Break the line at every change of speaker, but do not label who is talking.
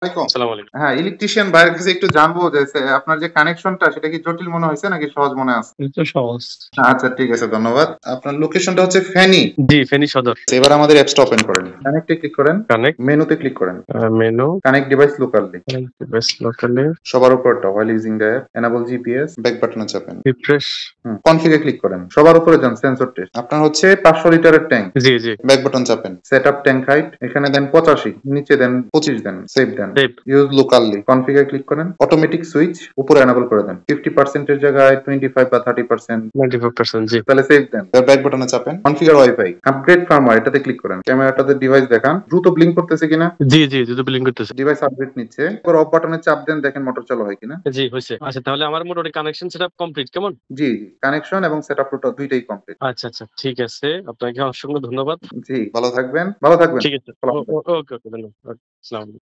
আলাইকুম।
আসসালামু আলাইকুম।
হ্যাঁ, ইলেকট্রিশিয়ান ভাইয়ের কাছে একটু জানবো যে আপনার যে কানেকশনটা সেটা কি জটিল মনে হইছে নাকি সহজ মনে আছে?
এই তো সহজ।
আচ্ছা ঠিক আছে, ধন্যবাদ। আপনার লোকেশনটা হচ্ছে ফেনী।
জি, ফেনী সদর।
এবার আমাদের অ্যাপসটা ওপেন করেন। কানেক্টে ক্লিক করেন।
কানেক্ট,
মেনুতে ক্লিক করেন।
Menu,
connect device locally.
Connect device locally,
সবার উপরটা while using the app, enable GPS, back বাটনে চাপেন।
রিফ্রেশ।
কনফিগে ক্লিক করেন। সবার উপরে যান, সেন্সর টেস্ট। আপনার হচ্ছে 500 লিটারের ট্যাঙ্ক।
জি, জি।
ব্যাক বাটন চাপেন। সেট আপ ট্যাঙ্ক হাইট, এখানে দেন 85, নিচে দেন 25 দেন, সেভ দেন।
Save.
Use locally configure click করেন। অটোমেটিক সুইচ উপরে এনাবল করে দেন। 50% এর জায়গায় 25 বা 30%।
95% জি।
তাহলে সেভ দেন। ব্যাক বাটনে চাপেন। কনফিগার ওয়াইফাই, আপগ্রেড ফার্মওয়্যার এটাতে ক্লিক করেন। ক্যামেরাটাতে ডিভাইস দেখান, দ্রুত ব্লিঙ্ক করতেছে কিনা।
জি, জি, দ্রুত বিলিং করতেছে।
ডিভাইস আপডেট নিচ্ছে। এরপর অফ বাটনে চাপ দেন, দেখেন মোটর চালু হয় কিনা।
জি, হইছে। আচ্ছা তাহলে আমার মোটামুটি কানেকশন সেটআপ কমপ্লিট কেমন?
জি, জি। কানেকশন এবং সেটআপ টোটাল দুইটাই কমপ্লিট।
আচ্ছা, আচ্ছা। ঠিক আছে। আপনাকে অসংখ্য ধন্যবাদ।
জি, ভালো থাকবেন। ভালো থাকবেন।
ঠিক আছে।
সালাম।
ওকে, ওকে ধন্যবাদ। ওকে, আসসালামু আলাইকুম।